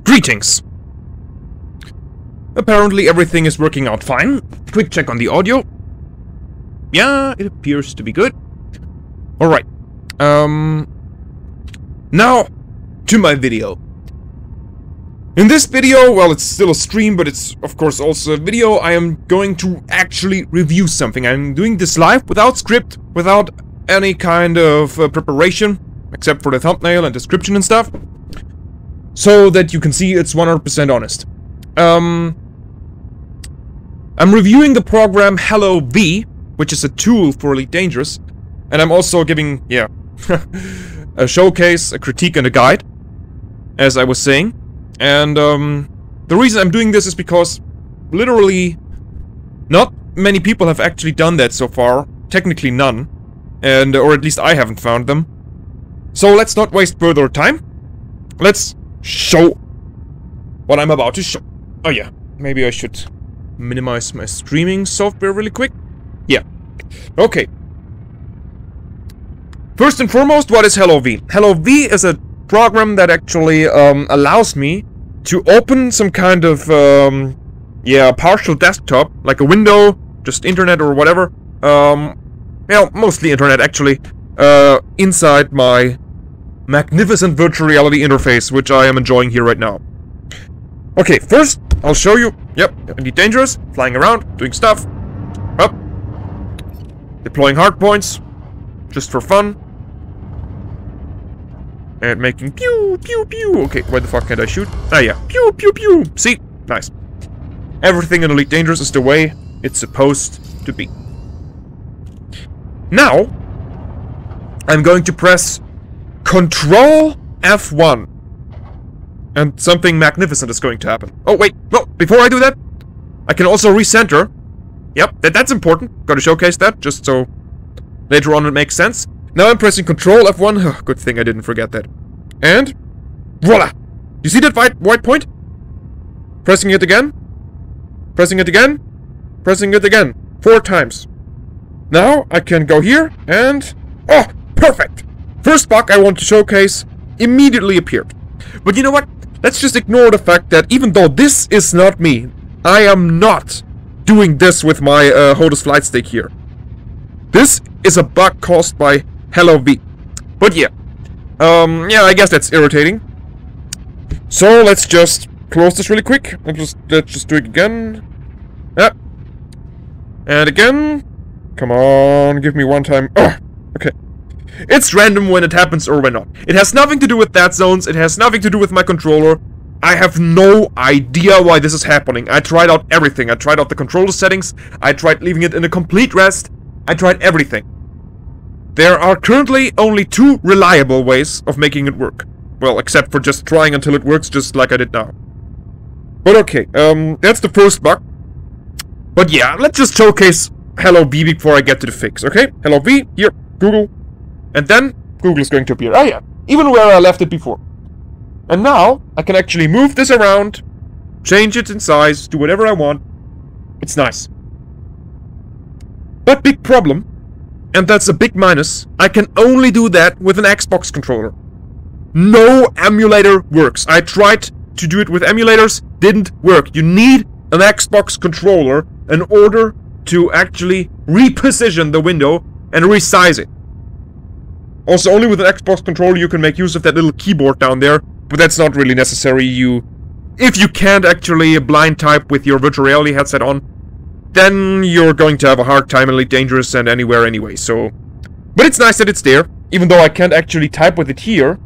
Greetings. Apparently everything is working out fine. Quick check on the audio. Yeah, it appears to be good. Alright. Now, to my video. In this video, well, it's still a stream, but it's of course also a video. I am going to actually review something. I'm doing this live without script, without any kind of preparation, except for the thumbnail and description and stuff, so that you can see it's 100% honest. I'm reviewing the program Hello V, which is a tool for Elite Dangerous, and I'm also giving, yeah, a showcase, a critique, and a guide, as I was saying. And the reason I'm doing this is because literally not many people have actually done that so far. Technically none. And or at least I haven't found them. So let's not waste further time. Let's show what I'm about to show. Oh yeah, maybe I should minimize my streaming software really quick. Yeah. Okay. First and foremost, what is Hello V? Hello V is a program that actually allows me to open some kind of yeah, partial desktop, like a window, just internet or whatever, well, mostly internet actually, inside my magnificent virtual reality interface, which I am enjoying here right now. Okay, first I'll show you, yep, Elite Dangerous, flying around, doing stuff, up, deploying hardpoints, just for fun. And making pew, pew, pew. Okay, why the fuck can't I shoot? Ah, yeah. Pew, pew, pew. See? Nice. Everything in Elite Dangerous is the way it's supposed to be. Now, I'm going to press Control F1. And something magnificent is going to happen. Oh, wait. No, before I do that, I can also recenter. Yep, that's important. Gotta showcase that, just so later on it makes sense. Now I'm pressing Control F1. Oh, good thing I didn't forget that. And voila! You see that white point? Pressing it again. Pressing it again. Pressing it again. 4 times. Now I can go here and... oh, perfect! First bug I want to showcase immediately appeared. But you know what? Let's just ignore the fact that even though this is not me, I am not doing this with my HOTAS flight stick here. This is a bug caused by Hello V. But yeah. Yeah, I guess that's irritating. So let's just close this really quick. Let's just do it again. Yeah. And again. Come on, give me one time. Oh, okay. It's random when it happens or when not. It has nothing to do with that zones. It has nothing to do with my controller. I have no idea why this is happening. I tried out everything. I tried out the controller settings. I tried leaving it in a complete rest. I tried everything. There are currently only 2 reliable ways of making it work. Well, except for just trying until it works, just like I did now. But okay, that's the first bug. But yeah, let's just showcase Hello V before I get to the fix, okay? Hello V, here, Google. And then Google is going to appear. Oh yeah, even where I left it before. And now, I can actually move this around, change it in size, do whatever I want. It's nice. But big problem, and that's a big minus, I can only do that with an Xbox controller. No emulator works. I tried to do it with emulators, didn't work. You need an Xbox controller in order to actually reposition the window and resize it. Also, only with an Xbox controller you can make use of that little keyboard down there, but that's not really necessary. If you can't actually blind type with your virtual reality headset on, then you're going to have a hard time in Elite Dangerous and anywhere anyway, so... But it's nice that it's there, even though I can't actually type with it here.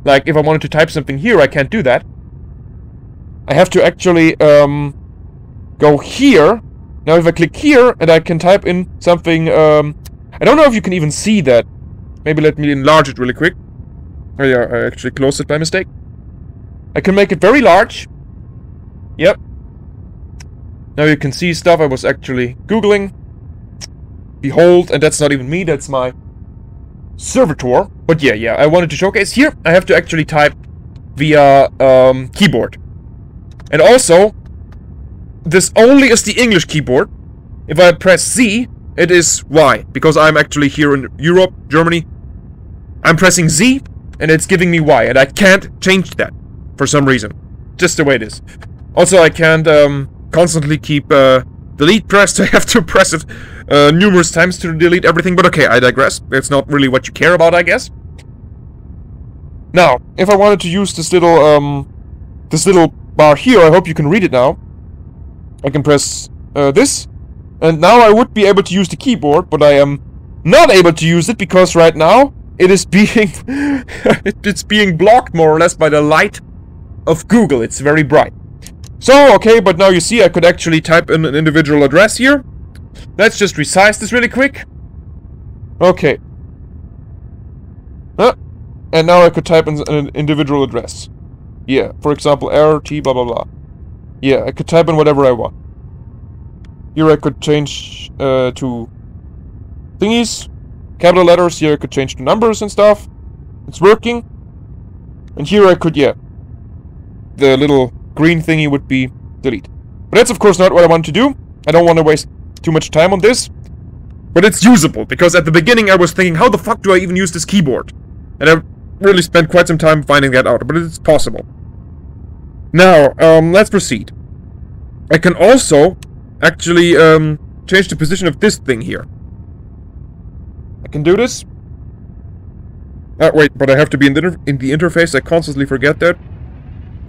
Like, if I wanted to type something here, I can't do that. I have to actually, go here. Now if I click here, and I can type in something, I don't know if you can even see that. Maybe let me enlarge it really quick. Oh yeah, I actually closed it by mistake. I can make it very large. Yep. Now you can see stuff I was actually Googling. Behold, and that's not even me, that's my servitor. But yeah, I wanted to showcase here. I have to actually type via keyboard. And also, this only is the English keyboard. If I press Z, it is Y, because I'm actually here in Europe, Germany. I'm pressing Z, and it's giving me Y, and I can't change that. For some reason. Just the way it is. Also, I can't constantly keep delete pressed. I have to press it numerous times to delete everything. But okay, I digress. It's not really what you care about, I guess. Now, if I wanted to use this little bar here, I hope you can read it now. I can press this. And now I would be able to use the keyboard, but I am not able to use it because right now it is being it's being blocked more or less by the light of Google. It's very bright. So, okay, but now you see I could actually type in an individual address here. Let's just resize this really quick. Okay. And now I could type in an individual address. Yeah, for example, RT blah blah blah. Yeah, I could type in whatever I want. Here I could change to thingies, capital letters. Here I could change to numbers and stuff. It's working. And here I could, yeah, the little green thingy would be delete. But that's of course not what I want to do. I don't want to waste too much time on this. But it's usable, because at the beginning I was thinking, how the fuck do I even use this keyboard? And I really spent quite some time finding that out, but it's possible. Now, let's proceed. I can also actually change the position of this thing here. I can do this. Wait, but I have to be in the interface. I constantly forget that.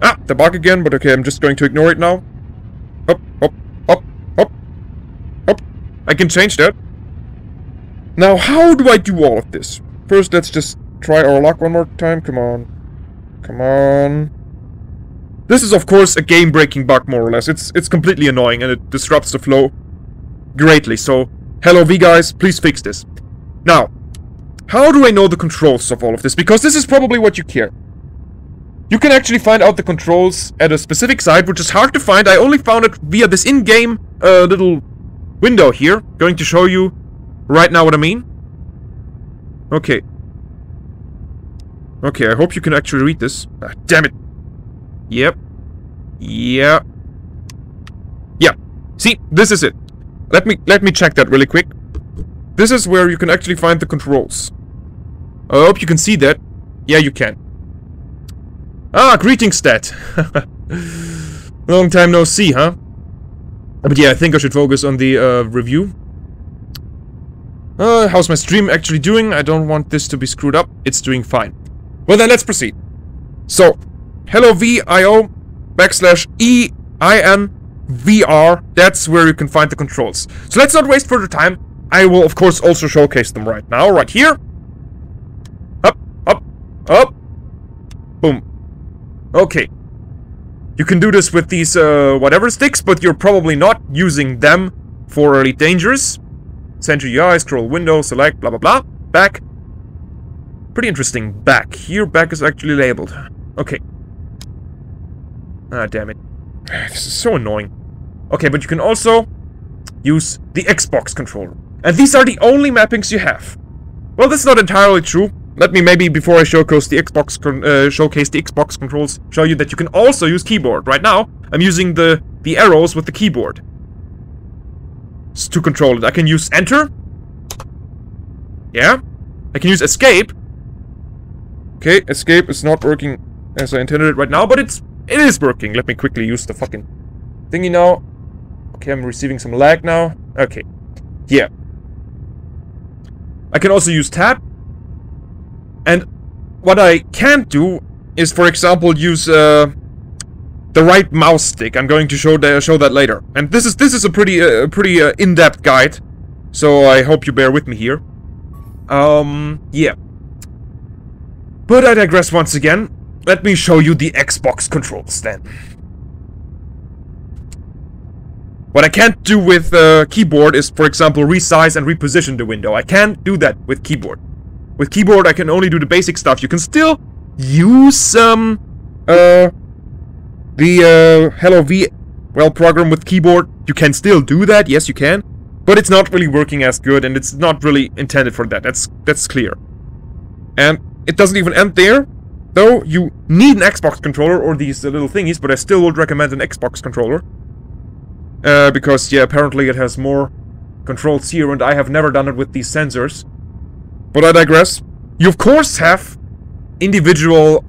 Ah, the bug again, but okay, I'm just going to ignore it now. Up, up, up, up, up. I can change that. Now, how do I do all of this? First, let's just try our luck one more time. Come on. Come on. This is, of course, a game-breaking bug, more or less. It's completely annoying, and it disrupts the flow greatly. So, hello V guys, please fix this. Now, how do I know the controls of all of this? Because this is probably what you care. You can actually find out the controls at a specific site, which is hard to find. I only found it via this in-game little window here. Going to show you right now what I mean. Okay. Okay, I hope you can actually read this. Ah, damn it. Yep. Yeah. Yeah. See, this is it. Let me check that really quick. This is where you can actually find the controls. I hope you can see that. Yeah, you can. Ah, greetings, Stat. Long time no see, huh? But yeah, I think I should focus on the review. How's my stream actually doing? I don't want this to be screwed up. It's doing fine. Well then, let's proceed. So, hello VIO /EINVR. That's where you can find the controls. So let's not waste further time. I will, of course, also showcase them right now, right here. Up, up, up. Boom. Okay. You can do this with these, whatever sticks, but you're probably not using them for Elite Dangerous. Center UI, scroll window, select, blah, blah, blah. Back. Pretty interesting. Back. Here, back is actually labeled. Okay. Ah, damn it. This is so annoying. Okay, but you can also use the Xbox controller. And these are the only mappings you have. Well, that's not entirely true. Let me maybe, before I showcase the Xbox controls, show you that you can also use keyboard. Right now, I'm using the arrows with the keyboard to control it. I can use Enter. Yeah. I can use Escape. Okay, Escape is not working as I intended it right now, but it is working. Let me quickly use the fucking thingy now. Okay, I'm receiving some lag now. Okay. Yeah. I can also use Tab. And what I can't do is, for example, use the right mouse stick. I'm going to show that later. And this is a pretty in-depth guide, so I hope you bear with me here. Yeah. But I digress once again. Let me show you the Xbox controls then. What I can't do with keyboard is, for example, resize and reposition the window. I can't do that with keyboard. With keyboard, I can only do the basic stuff. You can still use the Hello V program with keyboard. You can still do that. Yes, you can. But it's not really working as good, and it's not really intended for that. That's clear. And it doesn't even end there. Though you need an Xbox controller or these little thingies, but I still would recommend an Xbox controller. Because, yeah, apparently it has more controls here, and I have never done it with these sensors. But I digress. You, of course, have individual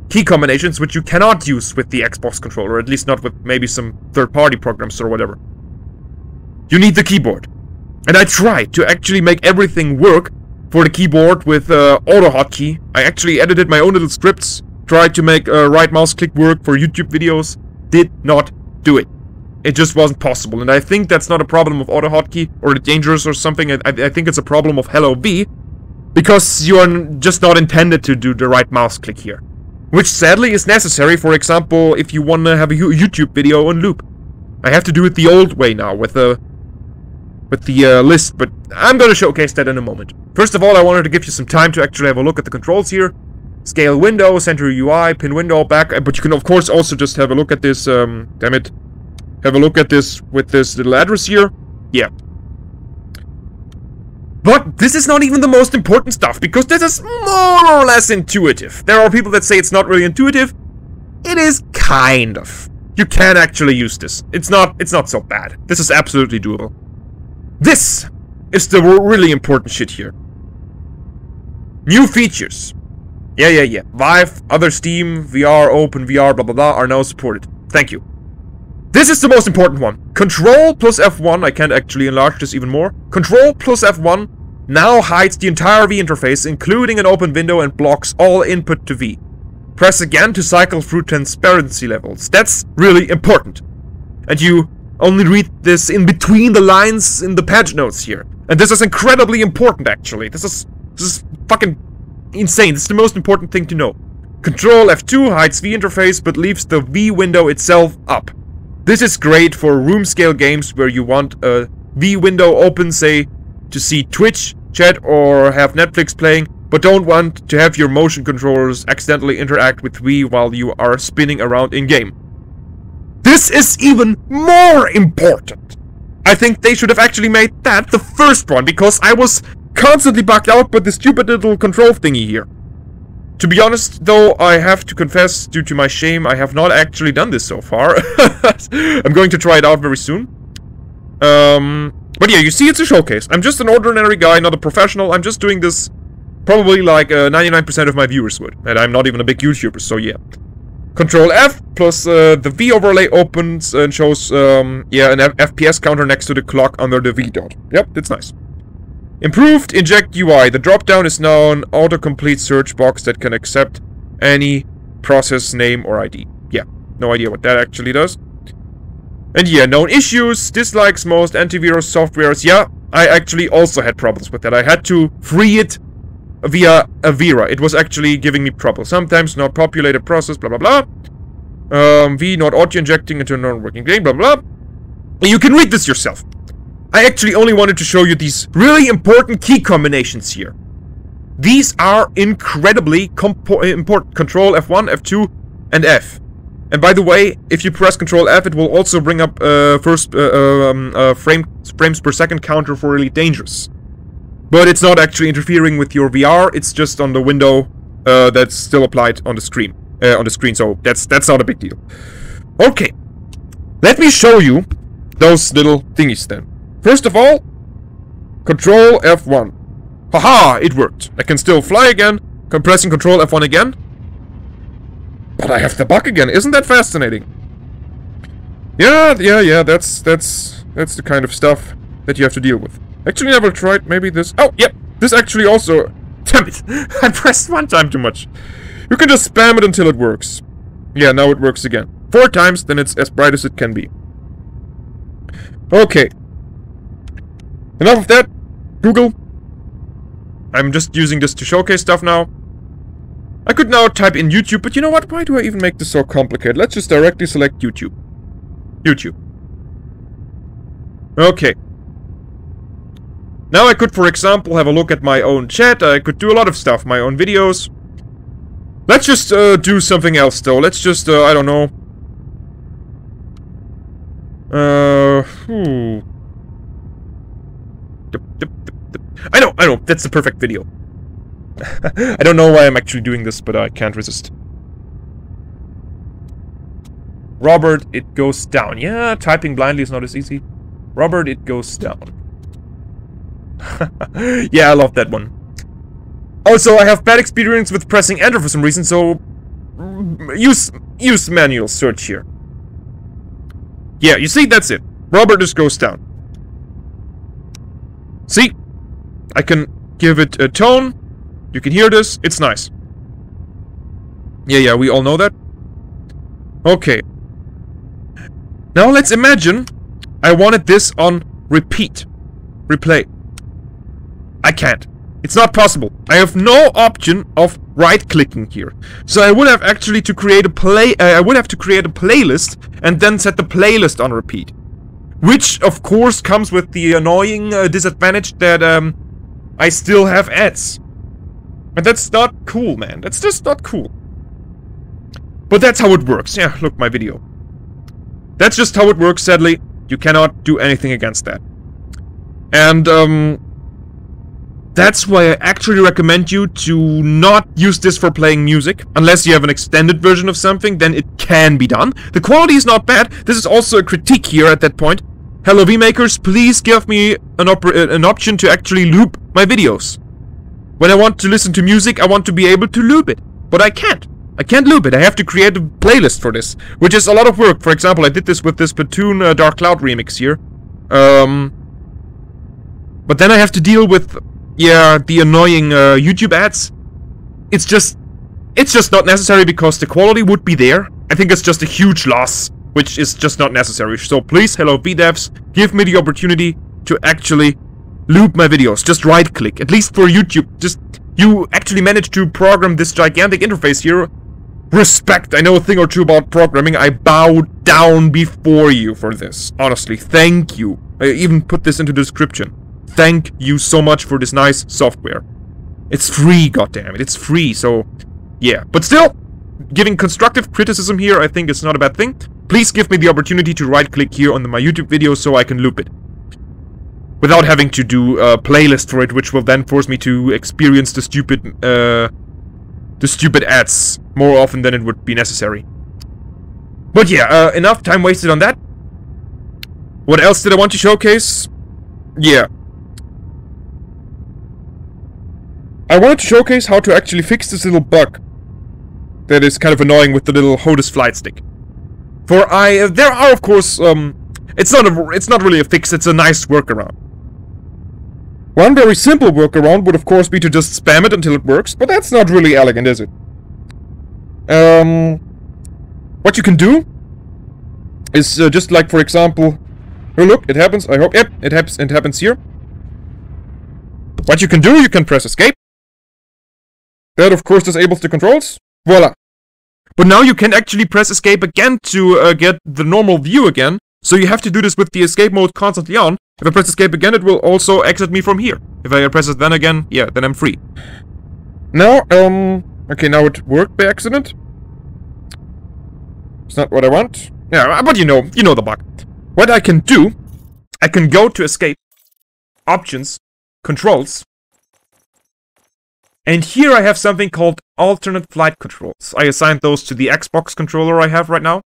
key combinations which you cannot use with the Xbox controller, at least not with maybe some third-party programs or whatever. You need the keyboard. And I tried to actually make everything work for the keyboard with auto hotkey. I actually edited my own little scripts, tried to make right mouse click work for YouTube videos, did not do it. It just wasn't possible, and I think that's not a problem of auto hotkey or the Dangerous or something. I think it's a problem of Hello V, because you are just not intended to do the right mouse click here. Which sadly is necessary, for example, if you want to have a YouTube video on loop. I have to do it the old way now, with the list, but I'm going to showcase that in a moment. First of all, I wanted to give you some time to actually have a look at the controls here. Scale window, center UI, pin window, back, but you can of course also just have a look at this, damn it. Have a look at this with this little address here. Yeah. But this is not even the most important stuff, because this is more or less intuitive. There are people that say it's not really intuitive. It is kind of. You can actually use this. It's not so bad. This is absolutely doable. This is the really important shit here. New features. Yeah. Vive, other Steam, VR, OpenVR, blah blah blah are now supported. Thank you. This is the most important one. Control plus F1, I can't actually enlarge this even more. Control plus F1 now hides the entire V interface, including an open window, and blocks all input to V. Press again to cycle through transparency levels. That's really important. And you only read this in between the lines in the patch notes here. And this is incredibly important, actually. This is fucking insane. This is the most important thing to know. Control F2 hides V interface, but leaves the V window itself up. This is great for room scale games where you want a V window open, say, to see Twitch, chat, or have Netflix playing, but don't want to have your motion controllers accidentally interact with V while you are spinning around in-game. This is even more important. I think they should have actually made that the first one, because I was constantly bugged out by this stupid little control thingy here. To be honest, though, I have to confess, due to my shame, I have not actually done this so far. I'm going to try it out very soon. But yeah, you see, it's a showcase. I'm just an ordinary guy, not a professional. I'm just doing this probably like 99% of my viewers would. And I'm not even a big YouTuber, so yeah. Control F plus the V overlay opens and shows, yeah, an FPS counter next to the clock under the V dot. Yep, that's nice. Improved Inject UI. The drop-down is now an autocomplete search box that can accept any process name or ID. Yeah, no idea what that actually does. And yeah, known issues, dislikes most antivirus softwares. Yeah, I actually also had problems with that. I had to free it via Avira. It was actually giving me trouble. Sometimes not populated process, blah blah blah. V not auto-injecting into a non-working game, blah blah. You can read this yourself. I actually only wanted to show you these really important key combinations here. These are incredibly important. Control F1, F2, and F. And by the way, if you press Control F, it will also bring up frames per second counter for Really Dangerous. But it's not actually interfering with your VR. It's just on the window that's still applied on the screen. So that's not a big deal. Okay, let me show you those little thingies then. First of all, Control F1. Haha, it worked. I can still fly again. Pressing Control F1 again. But I have the bug again. Isn't that fascinating? Yeah, that's the kind of stuff that you have to deal with. Actually, never tried maybe this. Oh, yep. This actually also... Damn it. I pressed one time too much. You can just spam it until it works. Yeah, now it works again. 4 times, then it's as bright as it can be. Okay. Enough of that. Google. I'm just using this to showcase stuff now. I could now type in YouTube, but you know what? Why do I even make this so complicated? Let's just directly select YouTube. YouTube. Okay. Now I could, for example, have a look at my own chat. I could do a lot of stuff, my own videos. Let's just do something else, though. Let's just, I don't know. I know, that's the perfect video. I don't know why I'm actually doing this, but I can't resist. Robert, it goes down. Yeah, typing blindly is not as easy. Robert, it goes down. Yeah, I love that one. Also, I have bad experience with pressing enter for some reason, so use manual search here. Yeah, you see, that's it. Rubber just goes down. See? I can give it a tone. You can hear this. It's nice. Yeah, we all know that. Okay. Now let's imagine I wanted this on repeat. Replay. I can't. It's not possible. I have no option of right-clicking here. So I would have actually to create a I would have to create a playlist and then set the playlist on repeat. Which, of course, comes with the annoying disadvantage that I still have ads. And that's not cool, man. That's just not cool. But that's how it works. Yeah, look, my video. That's just how it works, sadly. You cannot do anything against that. And, that's why I actually recommend you to not use this for playing music. Unless you have an extended version of something, then it can be done. The quality is not bad. This is also a critique here at that point. Hello VMakers, please give me an option to actually loop my videos. When I want to listen to music, I want to be able to loop it. But I can't. I can't loop it. I have to create a playlist for this. Which is a lot of work. For example, I did this with this Platoon Dark Cloud remix here. But then I have to deal with... yeah, the annoying YouTube ads. It's just not necessary because the quality would be there. I think it's just a huge loss, which is just not necessary. So please, hello VDevs, give me the opportunity to actually loop my videos. Just right-click, at least for YouTube. Just, you actually managed to program this gigantic interface here. Respect, I know a thing or two about programming. I bow down before you for this. Honestly, thank you. I even put this into the description. Thank you so much for this nice software. It's free, goddammit. It's free, so... yeah. But still, giving constructive criticism here, I think is not a bad thing. Please give me the opportunity to right-click here on my YouTube video so I can loop it. Without having to do a playlist for it, which will then force me to experience the stupid ads more often than it would be necessary. But yeah, enough time wasted on that. What else did I want to showcase? Yeah. I wanted to showcase how to actually fix this little bug that is kind of annoying with the little HOTAS flight stick. For there are of course it's not really a fix, it's a nice workaround. One very simple workaround would of course be to just spam it until it works, but that's not really elegant, is it? What you can do is just like, for example, oh look, it happens. I hope, yep, it happens here. What you can do, you can press escape. That, of course, disables the controls. Voila. But now you can actually press escape again to get the normal view again. So you have to do this with the escape mode constantly on. If I press escape again, it will also exit me from here. If I press it then again, yeah, then I'm free. Now, okay, now it worked by accident. It's not what I want. Yeah, but you know the bug. What I can do, I can go to escape, options, controls, and here I have something called alternate flight controls. I assigned those to the Xbox controller I have right now.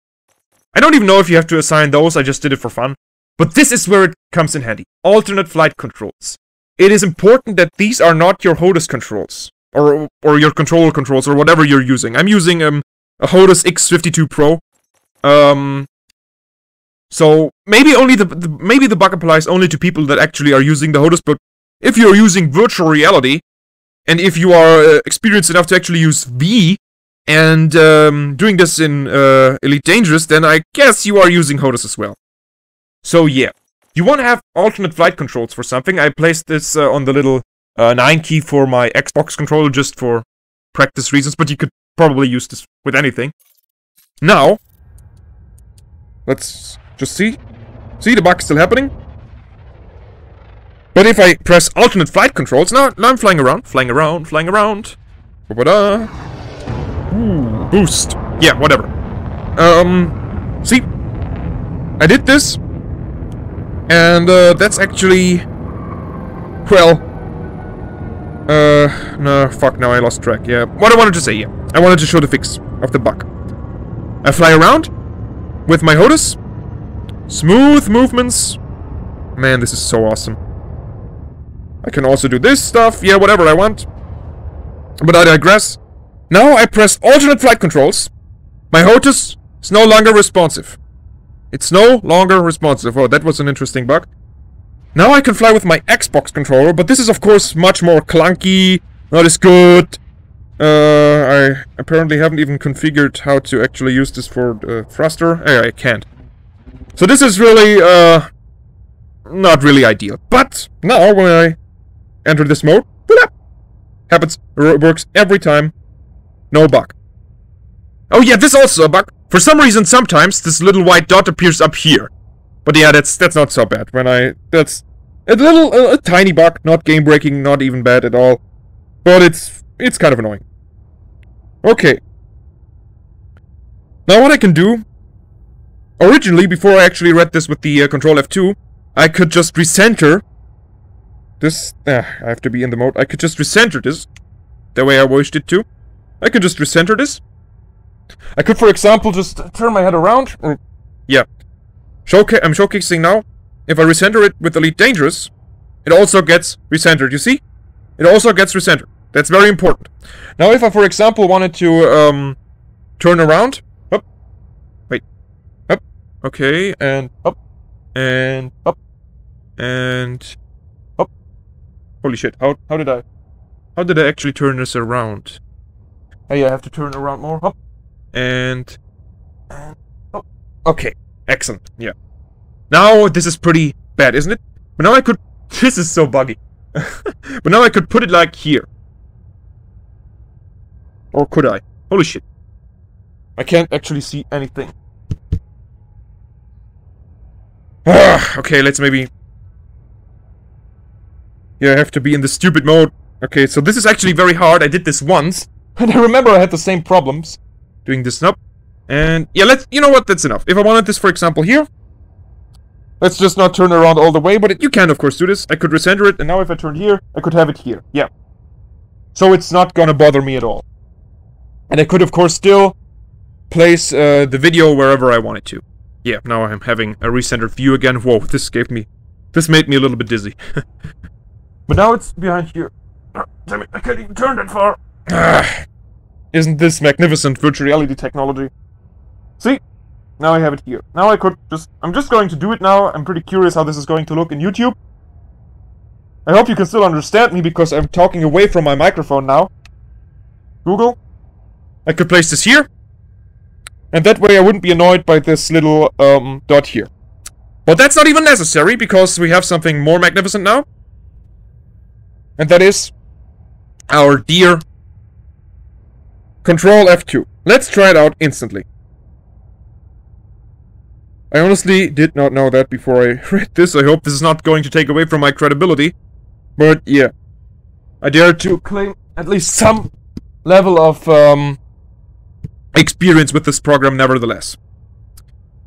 I don't even know if you have to assign those, I just did it for fun. But this is where it comes in handy. Alternate flight controls. It is important that these are not your HOTAS controls. Or your controller controls, or whatever you're using. I'm using a HOTAS X52 Pro. So maybe only maybe the bug applies only to people that actually are using the HOTAS, but if you're using virtual reality, and if you are experienced enough to actually use V, and doing this in Elite Dangerous, then I guess you are using HOTAS as well. So yeah, you want to have alternate flight controls for something. I placed this on the little 9 key for my Xbox controller just for practice reasons, but you could probably use this with anything. Now, let's just see. See, the bug's still happening. But if I press alternate flight controls, now I'm flying around. Ba-ba-da. Ooh, boost. Yeah, whatever. See? I did this. And, that's actually... well... no, fuck, now I lost track, yeah. What I wanted to say, yeah. I wanted to show the fix of the bug. I fly around with my HOTAS. Smooth movements. Man, this is so awesome. I can also do this stuff, yeah, whatever I want. But I digress. Now I press alternate flight controls. My HOTAS is no longer responsive. It's no longer responsive. Oh, that was an interesting bug. Now I can fly with my Xbox controller, but this is of course much more clunky, not as good. I apparently haven't even configured how to actually use this for thruster. I can't. So this is really, not really ideal. But now when I enter this mode, happens, works every time. No bug. Oh yeah, this is also a bug. For some reason, sometimes this little white dot appears up here. But yeah, that's not so bad. That's a tiny bug, not game breaking, not even bad at all. But it's kind of annoying. Okay. Now what I can do, originally, before I actually read this with the Control F2, I could just recenter this. I have to be in the mode. I could just recenter this the way I wished it to. I could just recenter this. I could, for example, just turn my head around. Yeah. I'm showcasing now. If I recenter it with Elite Dangerous, it also gets recentered. You see? It also gets recentered. That's very important. Now, if I, for example, wanted to turn around. Up. Wait. Up. Okay. And up. And up. And up. Holy shit. How did I actually turn this around? Hey, I have to turn around more. Up. And oh, okay, excellent. Yeah. Now this is pretty bad, isn't it? But now I could. This is so buggy. But now I could put it like here. Or could I? Holy shit! I can't actually see anything. Okay, let's maybe. Yeah, I have to be in the stupid mode. Okay, so this is actually very hard. I did this once, and I remember I had the same problems. Doing this up. And yeah, you know what, that's enough. If I wanted this, for example, here, let's just not turn around all the way, but you can, of course, do this. I could recenter it, and now if I turn here, I could have it here. Yeah. So it's not gonna bother me at all. And I could, of course, still place the video wherever I wanted to. Yeah, now I'm having a recentered view again. Whoa, this made me a little bit dizzy. But now it's behind here. Damn it, I can't even turn that far. Isn't this magnificent virtual reality technology? See? Now I have it here. Now I'm just going to do it now. I'm pretty curious how this is going to look in YouTube. I hope you can still understand me because I'm talking away from my microphone now. Google. I could place this here. And that way I wouldn't be annoyed by this little dot here. But that's not even necessary because we have something more magnificent now. And that is our dear Control F2. Let's try it out instantly. I honestly did not know that before I read this. I hope this is not going to take away from my credibility. But yeah. I dare to claim at least some level of experience with this program nevertheless.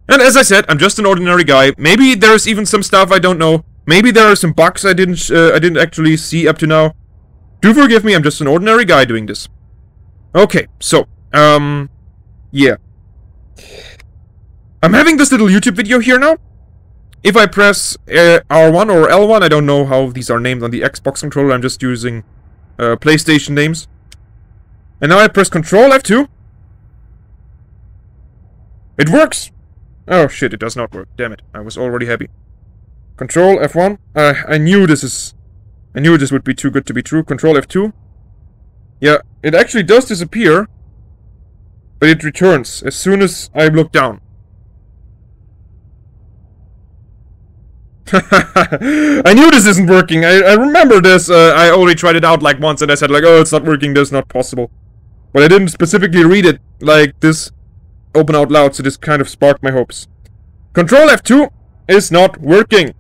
And as I said, I'm just an ordinary guy. Maybe there's even some stuff I don't know. Maybe there are some bugs I didn't actually see up to now. Do forgive me, I'm just an ordinary guy doing this. Okay, so, yeah. I'm having this little YouTube video here now. If I press R1 or L1, I don't know how these are named on the Xbox controller, I'm just using PlayStation names. And now I press Control F2. It works! Oh shit, it does not work, damn it, I was already happy. Control F1, I knew this would be too good to be true. Control F2. Yeah, it actually does disappear, but it returns as soon as I look down. I knew this isn't working. I remember this. I already tried it out like once and I said like, oh, it's not working, that's not possible. But I didn't specifically read it like this open out loud, so this kind of sparked my hopes. Control F2 is not working.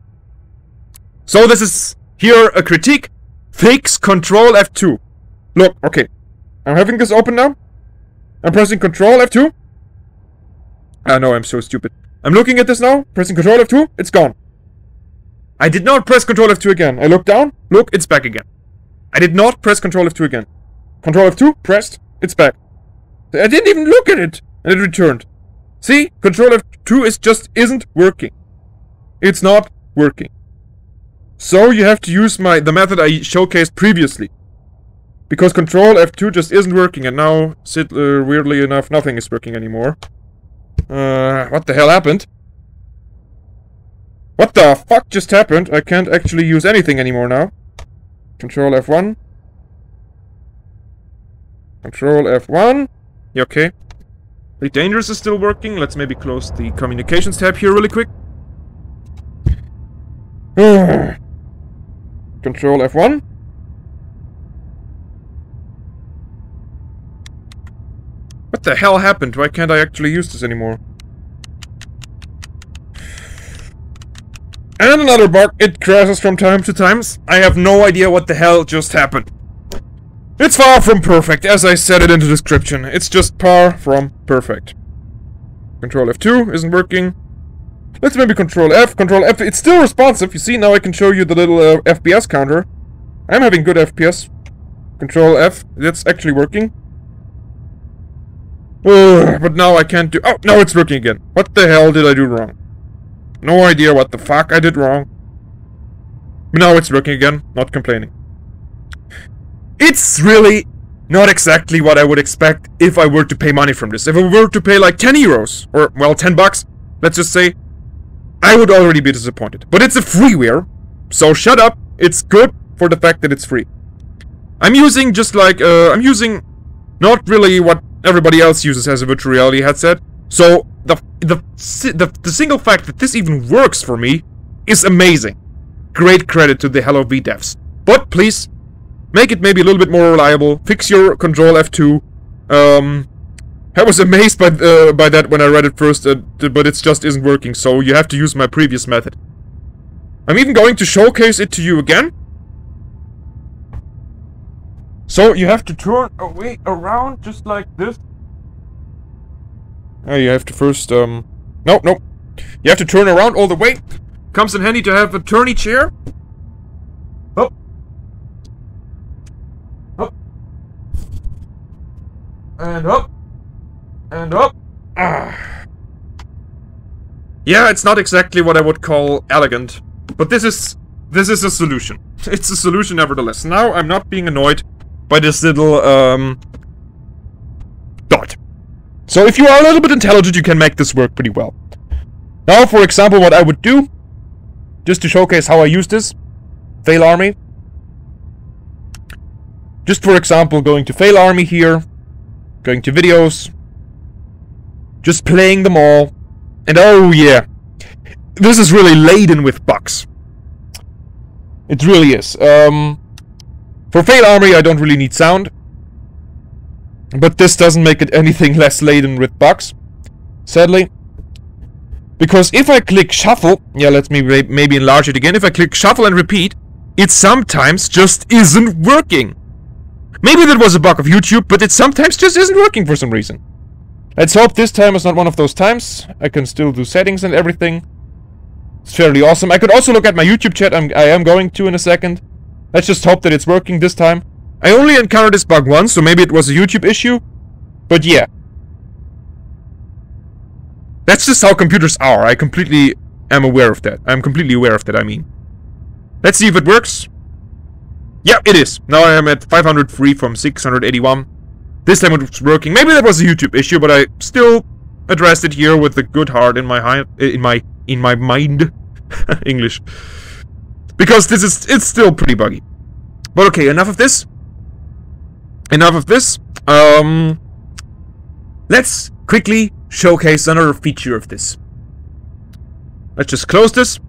So this is here a critique. Fix Control F2. Look, okay. I'm having this open now. I'm pressing Control F2. Ah, no, I'm so stupid. I'm looking at this now, pressing Control F2, it's gone. I did not press Control F2 again. I look down, look, it's back again. I did not press Control F2 again. Control F2, pressed, it's back. I didn't even look at it, and it returned. See? Control F2 isn't working. It's not working. So you have to use the method I showcased previously. Because Control F2 just isn't working, and now, weirdly enough, nothing is working anymore. What the hell happened? What the fuck just happened? I can't actually use anything anymore now. Control F1. Control F1. Yeah, okay. The Dangerous is still working. Let's maybe close the Communications tab here really quick. Control F1. What the hell happened? Why can't I actually use this anymore? And another bug. It crashes from time to time. I have no idea what the hell just happened. It's far from perfect, as I said it in the description. It's just far from perfect. Control F2 isn't working. Let's maybe Control F. Control F. It's still responsive. You see, now I can show you the little FPS counter. I'm having good FPS. Control F. That's actually working. But now I can't do... Oh, now it's working again. What the hell did I do wrong? No idea what the fuck I did wrong. But now it's working again. Not complaining. It's really not exactly what I would expect if I were to pay money from this. If I were to pay like 10 euros, or, well, 10 bucks, let's just say, I would already be disappointed. But it's a freeware, so shut up. It's good for the fact that it's free. I'm using just like, I'm using not really what everybody else uses as a virtual reality headset. So the single fact that this even works for me is amazing. Great credit to the Hello V devs. But please, make it maybe a little bit more reliable. Fix your Control F2. I was amazed by that when I read it first, but it just isn't working, so you have to use my previous method. I'm even going to showcase it to you again. So you have to turn away around just like this. You have to first, no. You have to turn around all the way. Comes in handy to have a turny chair. Up. Up. And up. And up. Ah. Yeah, it's not exactly what I would call elegant, but this is a solution. It's a solution nevertheless. Now I'm not being annoyed by this little dot. So if you are a little bit intelligent, you can make this work pretty well. Now, for example, what I would do, just to showcase how I use this, Fail Army. Just for example, going to Fail Army here, going to videos, just playing them all, and oh yeah, this is really laden with bugs. It really is. For Fail Army, I don't really need sound, but this doesn't make it anything less laden with bugs, sadly. Because if I click shuffle, yeah, let me maybe enlarge it again. If I click shuffle and repeat, it sometimes just isn't working. Maybe that was a bug of YouTube, but it sometimes just isn't working for some reason. Let's hope this time is not one of those times. I can still do settings and everything. It's fairly awesome. I could also look at my YouTube chat. I am going to in a second. Let's just hope that it's working this time. I only encountered this bug once, so maybe it was a YouTube issue. But yeah. That's just how computers are. I completely am aware of that. I'm completely aware of that, I mean. Let's see if it works. Yeah, it is. Now I am at 503 from 681. This time it was working. Maybe that was a YouTube issue, but I still addressed it here with a good heart in my mind. English. Because it's still pretty buggy. But okay, enough of this. Enough of this. Let's quickly showcase another feature of this. Let's just close this.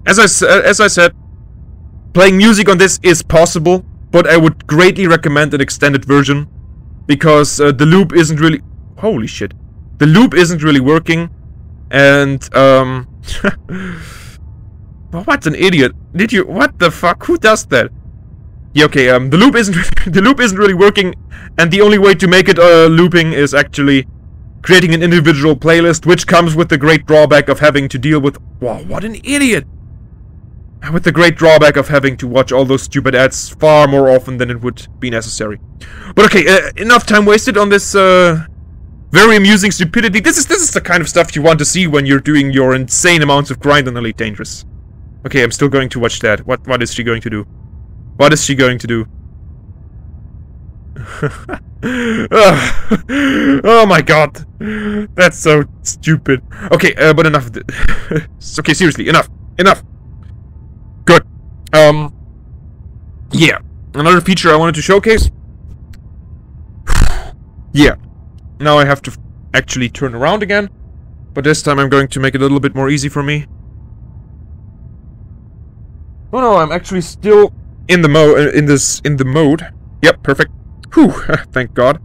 As I said, playing music on this is possible, but I would greatly recommend an extended version, because the loop isn't really... Holy shit. The loop isn't really working, and what an idiot. Did you... What the fuck? Who does that? Yeah, okay, the loop isn't really working, and the only way to make it looping is actually creating an individual playlist, which comes with the great drawback of having to deal with... Wow, what an idiot! With the great drawback of having to watch all those stupid ads far more often than it would be necessary. But okay, enough time wasted on this very amusing stupidity. This is the kind of stuff you want to see when you're doing your insane amounts of grind on Elite Dangerous. Okay, I'm still going to watch that. What is she going to do? What is she going to do? Oh my god. That's so stupid. Okay, but enough of this. Okay, seriously, enough. Enough. Good. Yeah. Another feature I wanted to showcase. Yeah. Now I have to actually turn around again. But this time I'm going to make it a little bit more easy for me. Oh no, I'm actually still in the mode. Yep, perfect. Whew, thank God.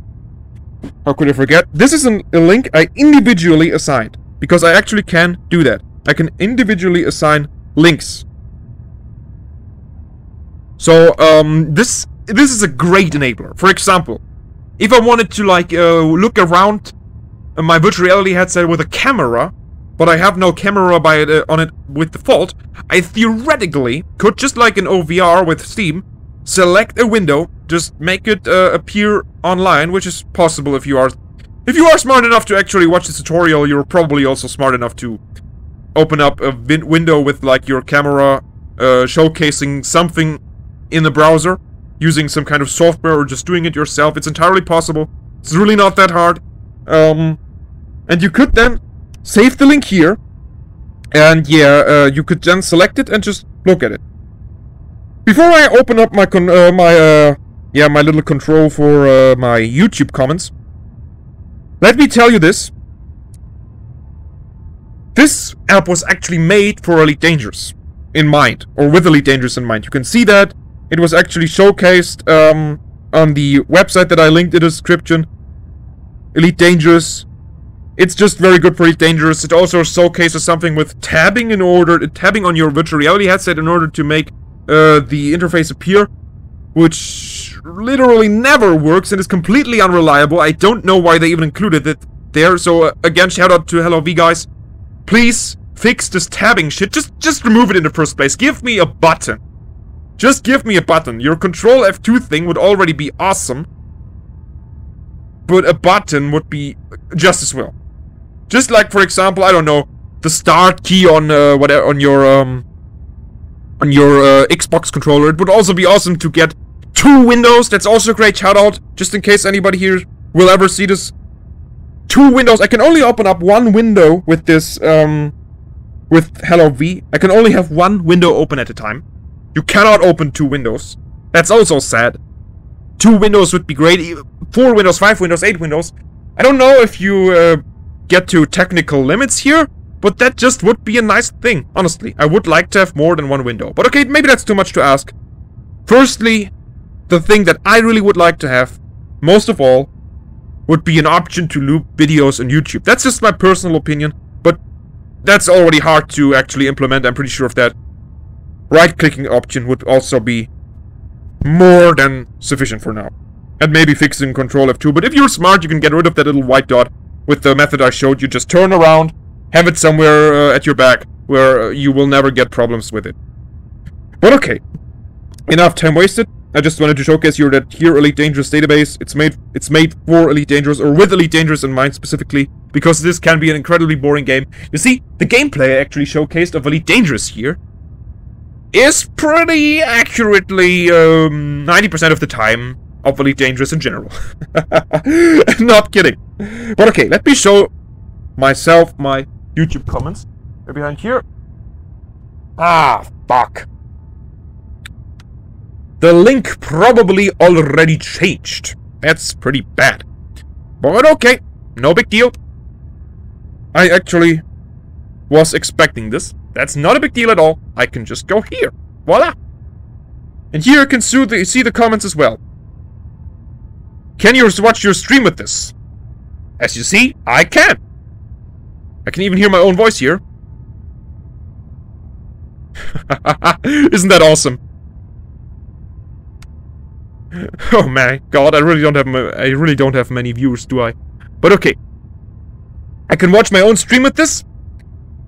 How could I forget? This is a link I individually assigned. Because I actually can do that. I can individually assign links. So, this is a great enabler. For example, if I wanted to, like, look around my virtual reality headset with a camera, but I have no camera on it with default, I theoretically could, just like in OVR with Steam, select a window, just make it appear online, which is possible if you are smart enough to actually watch the tutorial. You're probably also smart enough to open up a window with, like, your camera showcasing something in the browser using some kind of software, or just doing it yourself. It's entirely possible. It's really not that hard. And you could then save the link here, and yeah, you could then select it and just look at it. Before I open up my my little control for my YouTube comments, let me tell you this. This app was actually made for Elite Dangerous in mind, or with Elite Dangerous in mind. You can see that it was actually showcased on the website that I linked in the description. Elite Dangerous. It's just very good for Elite Dangerous. It also showcases something with tabbing on your virtual reality headset in order to make the interface appear, which literally never works and is completely unreliable. I don't know why they even included it there. So again, shout out to Hello V guys. Please fix this tabbing shit. Just remove it in the first place. Give me a button. Just give me a button. Your Control F2 thing would already be awesome, but a button would be just as well. Just like, for example, I don't know, the start key on whatever on your Xbox controller. It would also be awesome to get 2 windows. That's also a great shout out, just in case anybody here will ever see this. 2 windows. I can only open up 1 window with this with Hello V. I can only have 1 window open at a time. You cannot open 2 windows. That's also sad. 2 windows would be great. 4 windows, 5 windows, 8 windows. I don't know if you get to technical limits here, but that just would be a nice thing. Honestly, I would like to have more than 1 window. But okay, maybe that's too much to ask. Firstly, the thing that I really would like to have, most of all, would be an option to loop videos on YouTube. That's just my personal opinion, but that's already hard to actually implement. I'm pretty sure of that. Right-clicking option would also be more than sufficient for now. And maybe fixing Control F2. But if you're smart, you can get rid of that little white dot with the method I showed you. Just turn around, have it somewhere at your back where you will never get problems with it. But okay, enough time wasted. I just wanted to showcase you that here Elite Dangerous database. It's made for Elite Dangerous, or with Elite Dangerous in mind specifically, because this can be an incredibly boring game. You see, the gameplay I actually showcased of Elite Dangerous here is pretty accurately 90% of the time of Elite Dangerous in general. Not kidding. But okay, let me show myself my YouTube comments. They're behind here. Ah, fuck. The link probably already changed. That's pretty bad. But okay, no big deal. I actually was expecting this. That's not a big deal at all. I can just go here. Voila. And here you can see the comments as well. Can you watch your stream with this? As you see, I can. I can even hear my own voice here. Isn't that awesome? Oh my god, I really don't have many viewers, do I? But okay. I can watch my own stream with this.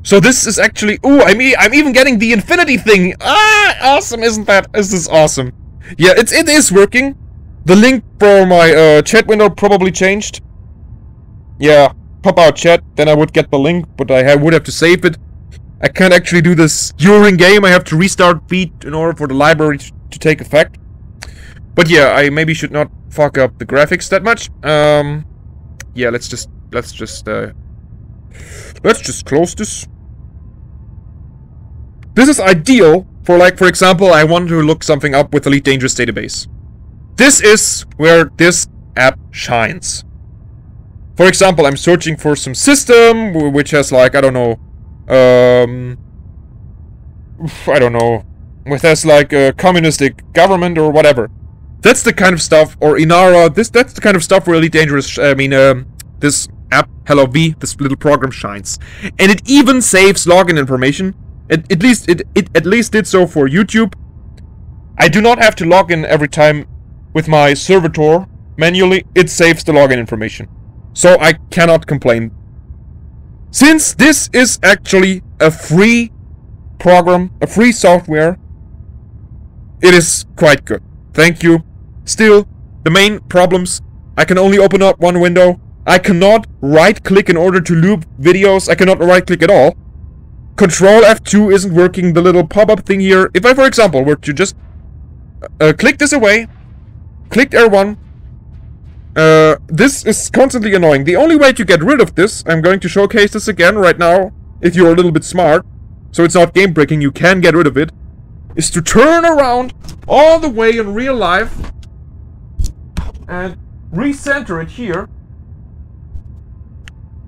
So this is actually... Ooh, I'm even getting the infinity thing. Ah, awesome, isn't that? This is awesome. Yeah, it is working. The link for my chat window probably changed. Yeah, pop out chat, then I would get the link, but I would have to save it. I can't actually do this during game. I have to restart feed in order for the library to take effect. But yeah, I maybe should not fuck up the graphics that much. Yeah, let's just close this. This is ideal for, like, for example, I want to look something up with Elite Dangerous database. This is where this app shines. For example, I'm searching for some system which has, like, I don't know, which has, like, a communistic government or whatever. That's the kind of stuff, or Inara, that's the kind of stuff where Elite Dangerous, this app, Hello V, this little program shines. And it even saves login information. At least it did so for YouTube. I do not have to log in every time with my servitor manually. It saves the login information. So I cannot complain. Since this is actually a free program, a free software, it is quite good. Thank you. Still, the main problems, I can only open up one window. I cannot right-click in order to loop videos. I cannot right-click at all. Control F2 isn't working. The little pop-up thing here. If I, for example, were to just click this away, click R1, this is constantly annoying. The only way to get rid of this, I'm going to showcase this again right now, if you're a little bit smart, so it's not game-breaking, you can get rid of it, is to turn around all the way in real life and recenter it here.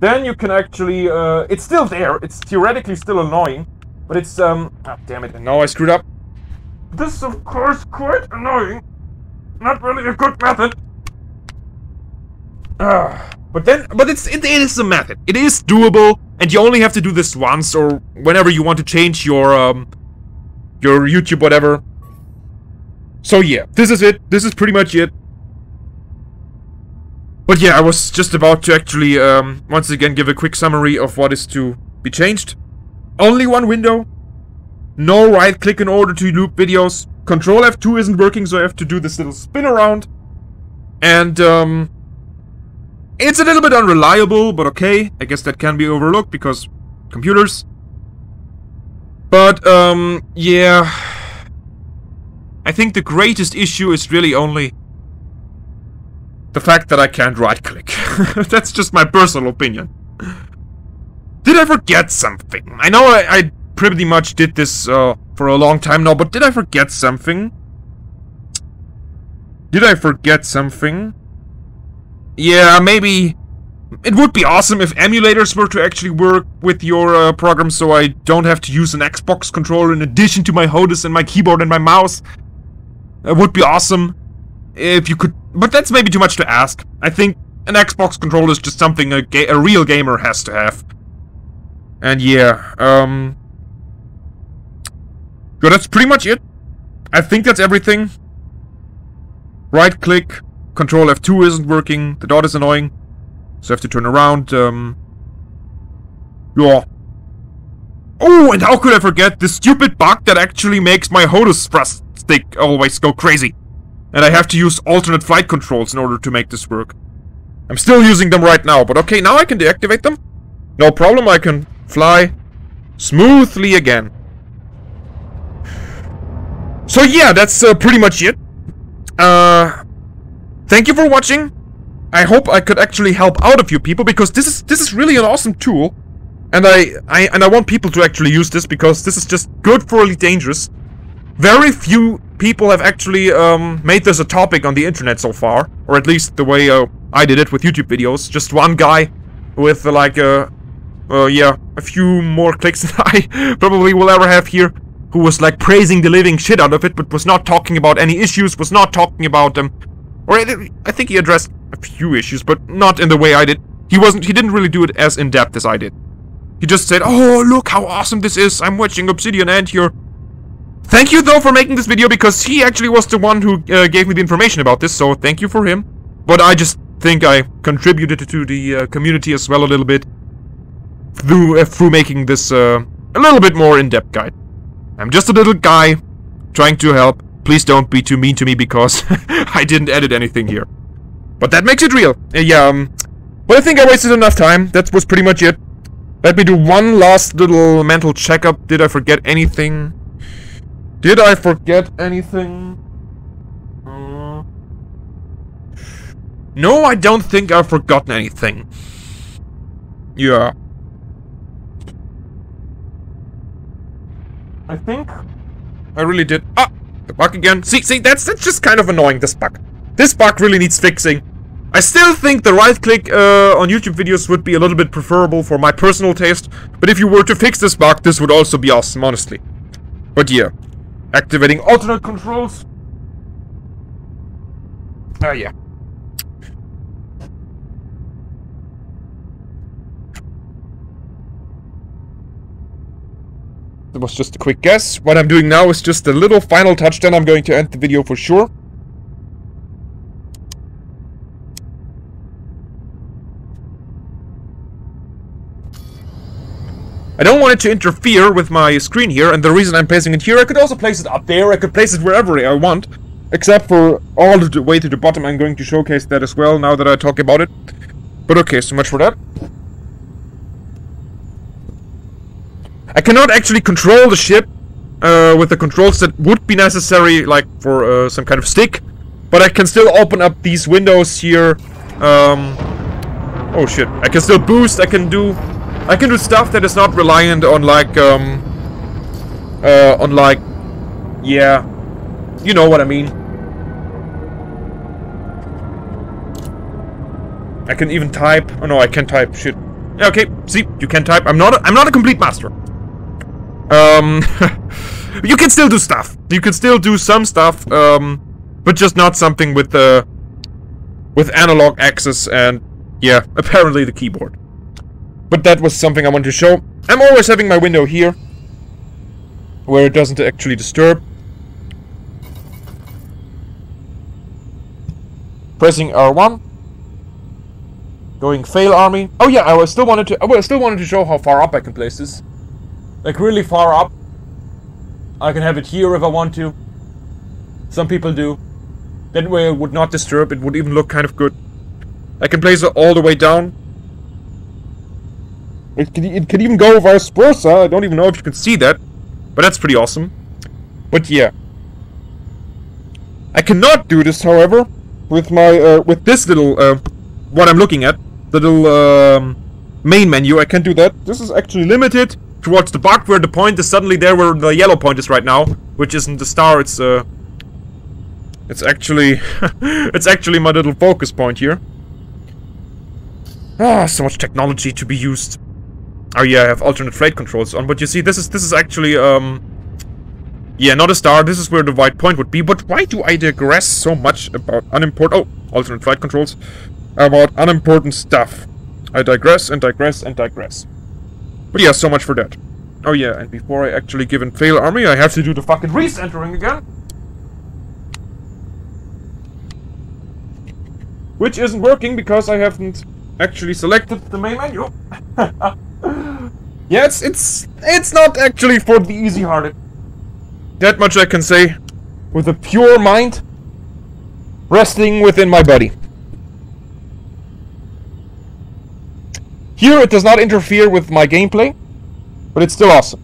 Then you can actually, it's still there, it's theoretically still annoying, but it's, oh, damn it, and now I screwed up. This is, of course, quite annoying. Not really a good method. But it is a method. It is doable, and you only have to do this once, or whenever you want to change your YouTube whatever. So yeah, this is it. This is pretty much it. But yeah, I was just about to actually, once again, give a quick summary of what is to be changed. Only one window. No right-click in order to loop videos. Control F2 isn't working, so I have to do this little spin around. And, it's a little bit unreliable, but okay. I guess that can be overlooked, because computers. But, yeah. I think the greatest issue is really only the fact that I can't right-click. That's just my personal opinion. Did I forget something? I know I pretty much did this for a long time now, but did I forget something? Did I forget something? Yeah, maybe it would be awesome if emulators were to actually work with your program, so I don't have to use an Xbox controller in addition to my HOTAS and my keyboard and my mouse. It would be awesome if you could, but that's maybe too much to ask. I think an Xbox controller is just something a real gamer has to have. And yeah, good, that's pretty much it. I think that's everything. Right click, Control F2 isn't working, the dot is annoying, so I have to turn around, yeah. Oh, and how could I forget this stupid bug that actually makes my HOTAS thrust stick always go crazy. And I have to use alternate flight controls in order to make this work. I'm still using them right now, but okay, now I can deactivate them. No problem, I can fly smoothly again. So yeah, that's pretty much it. Thank you for watching. I hope I could actually help out a few people, because this is really an awesome tool. And I want people to actually use this, because this is just good for Elite Dangerous. Very few people have actually made this a topic on the internet so far, or at least the way I did it with YouTube videos. Just one guy with like yeah, a few more clicks than I probably will ever have here, who was like praising the living shit out of it, but was not talking about any issues, was not talking about them, or I think he addressed a few issues, but not in the way I did. He didn't really do it as in depth as I did. He just said, "Oh, look how awesome this is! I'm watching Obsidian Ant here." Thank you, though, for making this video, because he actually was the one who gave me the information about this, so thank you for him. But I just think I contributed to the community as well a little bit through making this a little bit more in-depth guide. I'm just a little guy trying to help. Please don't be too mean to me, because I didn't edit anything here. But that makes it real. Yeah, but I think I wasted enough time. That was pretty much it. Let me do one last little mental checkup. Did I forget anything? Did I forget anything? No, I don't think I've forgotten anything. Yeah. I think I really did. Ah! The bug again. See, that's just kind of annoying, this bug. This bug really needs fixing. I still think the right-click on YouTube videos would be a little bit preferable for my personal taste. But if you were to fix this bug, this would also be awesome, honestly. But yeah. Activating alternate controls. Yeah. That was just a quick guess. What I'm doing now is just a little final touch, then I'm going to end the video for sure. I don't want it to interfere with my screen here, and the reason I'm placing it here, I could also place it up there, I could place it wherever I want. Except for all the way to the bottom, I'm going to showcase that as well, now that I talk about it. But okay, so much for that. I cannot actually control the ship with the controls that would be necessary, like for some kind of stick. But I can still open up these windows here. Oh shit, I can still boost, I can do stuff that is not reliant on yeah, you know what I mean. I can even type. Oh no, I can't type. Shit. Okay, see, you can type. I'm not a complete master. You can still do stuff. You can still do some stuff, but just not something with analog access and yeah, apparently the keyboard. But that was something I wanted to show. I'm always having my window here, where it doesn't actually disturb. Pressing R1. Going fail army. Oh yeah, I still wanted to show how far up I can place this. Like really far up. I can have it here if I want to. Some people do. That way it would not disturb, it would even look kind of good. I can place it all the way down. It could even go vice versa. I don't even know if you can see that. But that's pretty awesome. But yeah. I cannot do this, however, with my with this little what I'm looking at. The little main menu. I can't do that. This is actually limited towards the bug where the point is suddenly there where the yellow point is right now, which isn't the star, it's actually it's actually my little focus point here. Ah, so much technology to be used. Oh yeah, I have alternate flight controls on, but you see this is actually yeah, not a star, this is where the white point would be, but why do I digress so much about unimportant alternate flight controls about unimportant stuff? I digress and digress and digress. But yeah, so much for that. Oh yeah, and before I actually give in fail army, I have to do the fucking recentering again. Which isn't working because I haven't actually selected the main menu. Yeah, it's not actually for the easy-hearted. That much I can say with a pure mind resting within my body. Here it does not interfere with my gameplay, but it's still awesome.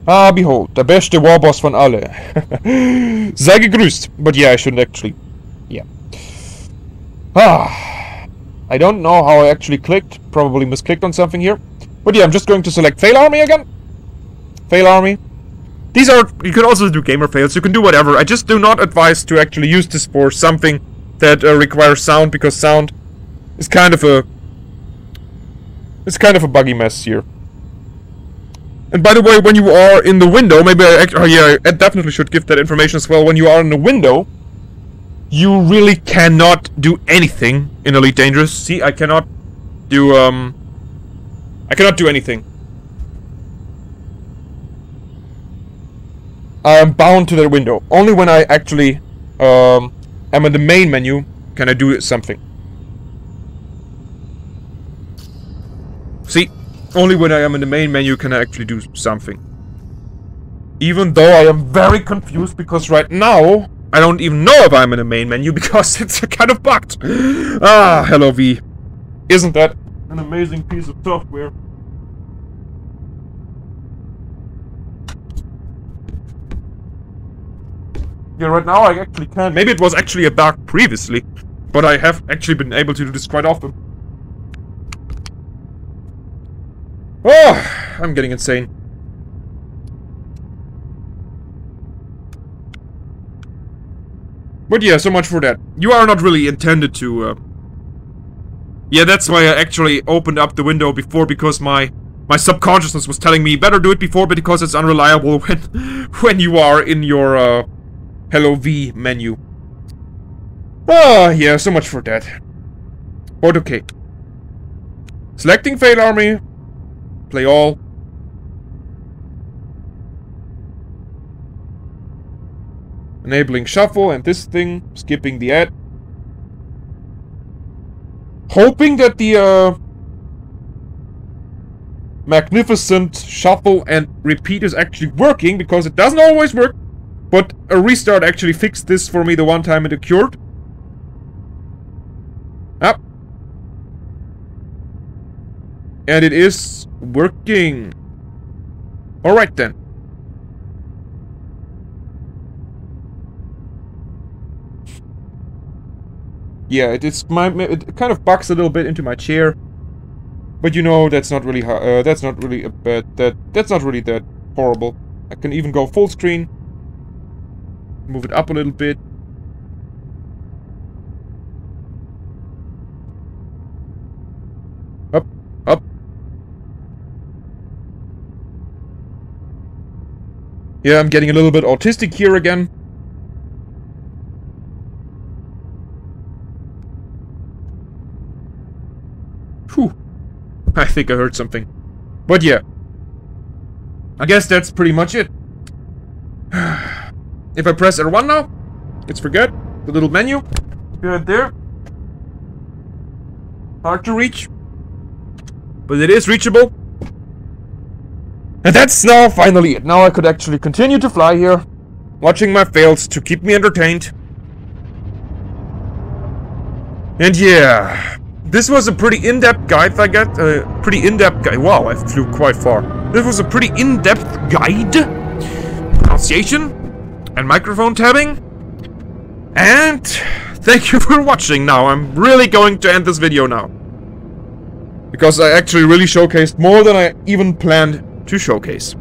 Ah, behold, der beste Warboss von alle. Sei gegrüßt. But yeah, I shouldn't actually... Yeah. Ah, I don't know how I actually clicked. Probably misclicked on something here. But yeah, I'm just going to select fail army again. Fail army. These are... You can also do gamer fails. You can do whatever. I just do not advise to actually use this for something that requires sound, because sound is kind of a... It's kind of a buggy mess here. And by the way, when you are in the window, maybe I definitely should give that information as well. When you are in the window, you really cannot do anything in Elite Dangerous. See, I cannot do anything. I'm bound to that window. Only when I actually am in the main menu can I do something. See, only when I am in the main menu can I actually do something. Even though I am very confused, because right now I don't even know if I'm in the main menu because it's kind of bugged. Ah, hello V. Isn't that an amazing piece of software? Yeah, right now I actually can't. Maybe it was actually a bug previously. But I have actually been able to do this quite often. Oh, I'm getting insane. But yeah, so much for that. You are not really intended to... Yeah, that's why I actually opened up the window before, because my subconsciousness was telling me better do it before, but because it's unreliable when you are in your Hello V menu. Ah, yeah, so much for that. But okay. Selecting fail army. Play all. Enabling shuffle and this thing. Skipping the ad. Hoping that the magnificent shuffle and repeat is actually working, because it doesn't always work. But a restart actually fixed this for me the one time it occurred. Up. And it is working. Alright then. Yeah, it kind of bugs a little bit into my chair. But you know, that's not really that's not really that horrible. I can even go full screen. Move it up a little bit. Up, up. Yeah, I'm getting a little bit autistic here again. Whew. I think I heard something. But yeah. I guess that's pretty much it. If I press R1 now, let's forget the little menu. Right there. Hard to reach. But it is reachable. And that's now finally it. Now I could actually continue to fly here, watching my fails to keep me entertained. And yeah, this was a pretty in-depth guide, I guess. Pretty in-depth guide. Wow, I flew quite far. This was a pretty in-depth guide. Pronunciation and microphone tabbing. And thank you for watching. Now I'm really going to end this video now, because I actually really showcased more than I even planned to showcase.